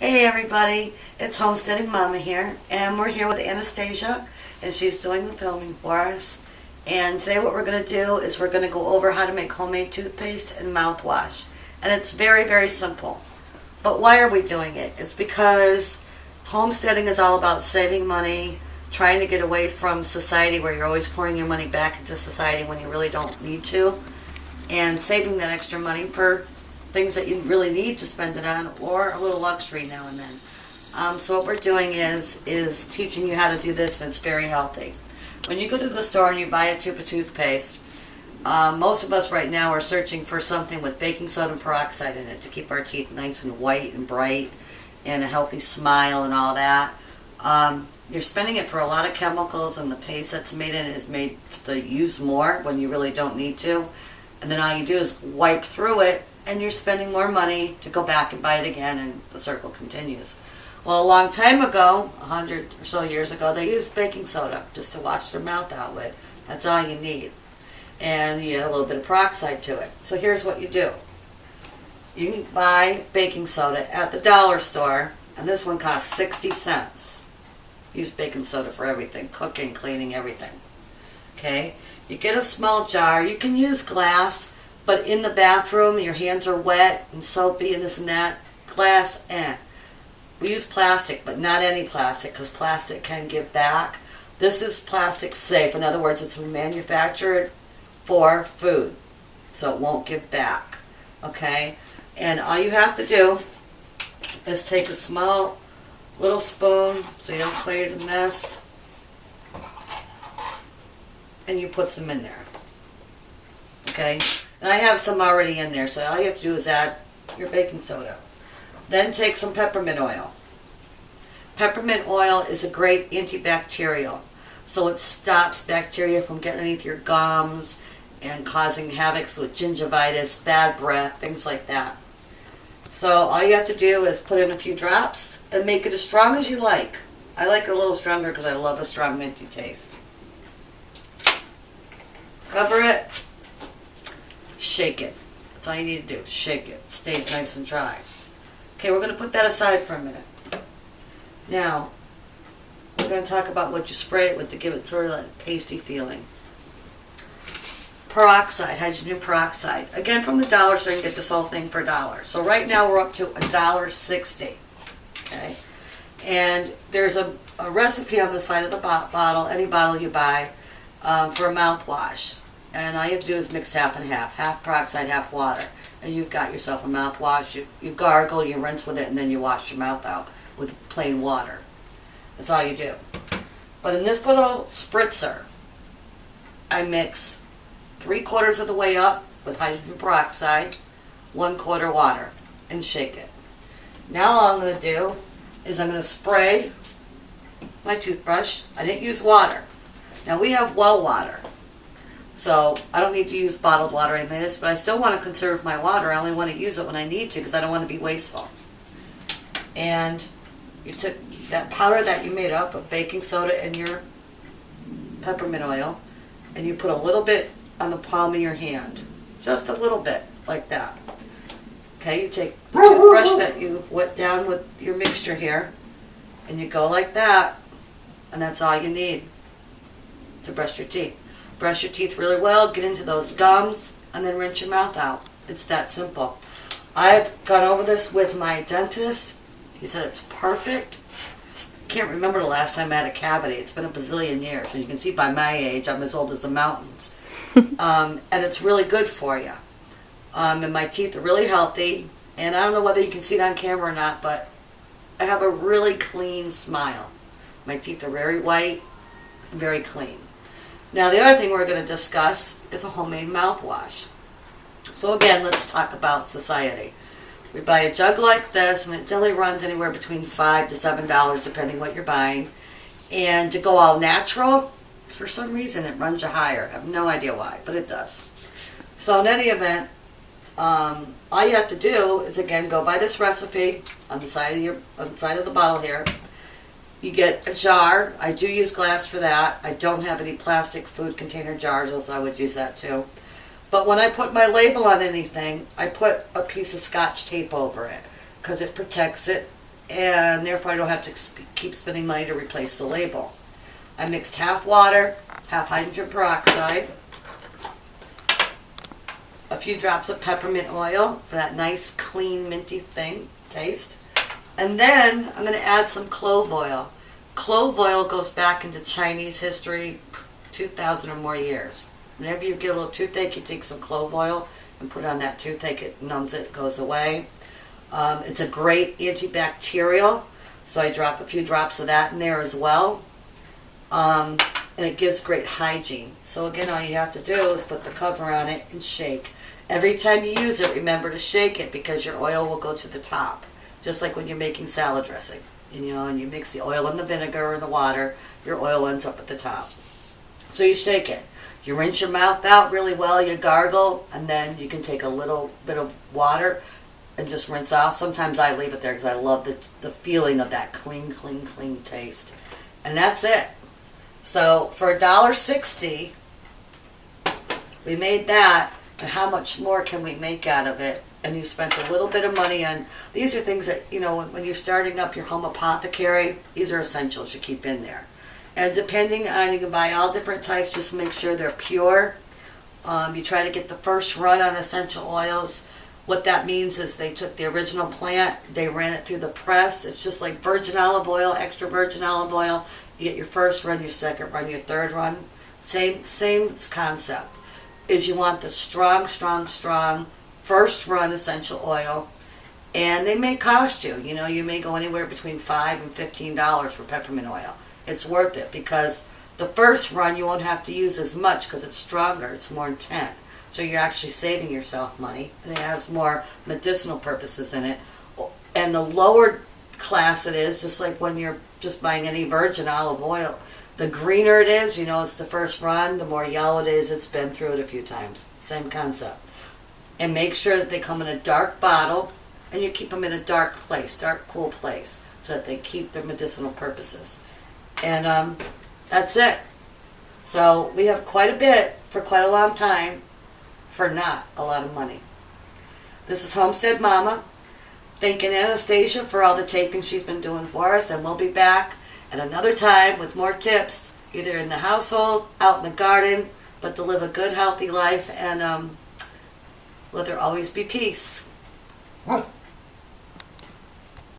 Hey everybody, it's Homesteading Mama here, and we're here with Anastasia, and she's doing the filming for us. And today what we're going to do is we're going to go over how to make homemade toothpaste and mouthwash. And it's very, very simple. But why are we doing it? It's because homesteading is all about saving money, trying to get away from society where you're always pouring your money back into society when you really don't need to, and saving that extra money for things that you really need to spend it on, or a little luxury now and then. So what we're doing is teaching you how to do this, and it's very healthy. When you go to the store and you buy a tube of toothpaste, most of us right now are searching for something with baking soda and peroxide in it to keep our teeth nice and white and bright and a healthy smile and all that. You're spending it for a lot of chemicals, and the paste that's made in it is made to use more when you really don't need to. And then all you do is wipe through it, and you're spending more money to go back and buy it again, and the circle continues. Well, a long time ago, 100 or so years ago, they used baking soda just to wash their mouth out with. That's all you need. And you add a little bit of peroxide to it. So here's what you do. You can buy baking soda at the dollar store, and this one costs 60 cents. Use baking soda for everything, cooking, cleaning, everything. Okay? You get a small jar. You can use glass, but in the bathroom, your hands are wet and soapy and this and that. Glass, We use plastic, but not any plastic, because plastic can give back. This is plastic safe. In other words, it's manufactured for food, so it won't give back. Okay? And all you have to do is take a small little spoon, so you don't create a mess, and you put them in there. Okay? And I have some already in there, so all you have to do is add your baking soda. Then take some peppermint oil. Peppermint oil is a great antibacterial, so it stops bacteria from getting underneath your gums and causing havoc with gingivitis, bad breath, things like that. So all you have to do is put in a few drops and make it as strong as you like. I like it a little stronger because I love a strong minty taste. Cover it. Shake it. That's all you need to do. Shake it. It stays nice and dry. Okay, we're going to put that aside for a minute. Now, we're going to talk about what you spray it with to give it sort of that pasty feeling. Peroxide, hydrogen peroxide. Again, from the dollar store, you can get this whole thing for $1. So right now we're up to $1.60. Okay? And there's a recipe on the side of the bottle, any bottle you buy, for a mouthwash. And all you have to do is mix half and half. Half peroxide, half water. And you've got yourself a mouthwash. You gargle, you rinse with it, and then you wash your mouth out with plain water. That's all you do. But in this little spritzer, I mix 3/4 of the way up with hydrogen peroxide, 1/4 water, and shake it. Now all I'm going to do is I'm going to spray my toothbrush. I didn't use water. Now we have well water, so I don't need to use bottled water or anything like this, but I still want to conserve my water. I only want to use it when I need to, because I don't want to be wasteful. And you took that powder that you made up of baking soda and your peppermint oil, and you put a little bit on the palm of your hand. Just a little bit, like that. Okay, you take the toothbrush that you wet down with your mixture here, and you go like that, and that's all you need to brush your teeth. Brush your teeth really well, get into those gums, and then rinse your mouth out. It's that simple. I've gone over this with my dentist. He said it's perfect. Can't remember the last time I had a cavity. It's been a bazillion years. And you can see by my age, I'm as old as the mountains. And it's really good for you. And my teeth are really healthy. And I don't know whether you can see it on camera or not, but I have a really clean smile. My teeth are very white, very clean. Now the other thing we're going to discuss is a homemade mouthwash. So again, let's talk about society. We buy a jug like this, and it generally runs anywhere between $5 to $7 depending what you're buying. And to go all natural, for some reason it runs you higher. I have no idea why, but it does. So in any event, all you have to do is again go by this recipe on the side of the bottle here. You get a jar. I do use glass for that. I don't have any plastic food container jars, else I would use that too. But when I put my label on anything, I put a piece of Scotch tape over it because it protects it and therefore I don't have to keep spending money to replace the label. I mixed half water, half hydrogen peroxide, a few drops of peppermint oil for that nice, clean, minty taste. And then I'm going to add some clove oil. Clove oil goes back into Chinese history 2,000 or more years. Whenever you get a little toothache, you take some clove oil and put it on that toothache. It numbs it, goes away. It's a great antibacterial, so I drop a few drops of that in there as well. And it gives great hygiene. So again, all you have to do is put the cover on it and shake. Every time you use it, remember to shake it because your oil will go to the top. Just like when you're making salad dressing. And you mix the oil and the vinegar and the water, your oil ends up at the top. So you shake it. You rinse your mouth out really well, you gargle, and then you can take a little bit of water and just rinse off. Sometimes I leave it there because I love the feeling of that clean, clean, clean taste. And that's it. So for $1.60, we made that, and how much more can we make out of it? And you spent a little bit of money on, these are things that, when you're starting up your home apothecary, these are essentials you keep in there. And depending on, you can buy all different types, just make sure they're pure. You try to get the first run on essential oils. What that means is they took the original plant, they ran it through the press. It's just like virgin olive oil, extra virgin olive oil. You get your first run, your second run, your third run. Same concept. Is you want the strong, strong, strong first run essential oil, and they may cost you. You may go anywhere between $5 and $15 for peppermint oil. It's worth it because the first run you won't have to use as much because it's stronger, it's more intense. So you're actually saving yourself money, and it has more medicinal purposes in it. And the lower class it is, just like when you're just buying any virgin olive oil, the greener it is, it's the first run, the more yellow it is, it's been through it a few times. Same concept. And make sure that they come in a dark bottle, and you keep them in a dark place, dark, cool place, so that they keep their medicinal purposes. And that's it. So we have quite a bit for quite a long time for not a lot of money. This is Homestead Mama, thanking Anastasia for all the taping she's been doing for us, and we'll be back at another time with more tips, either in the household, out in the garden, but to live a good, healthy life, and let there always be peace. What?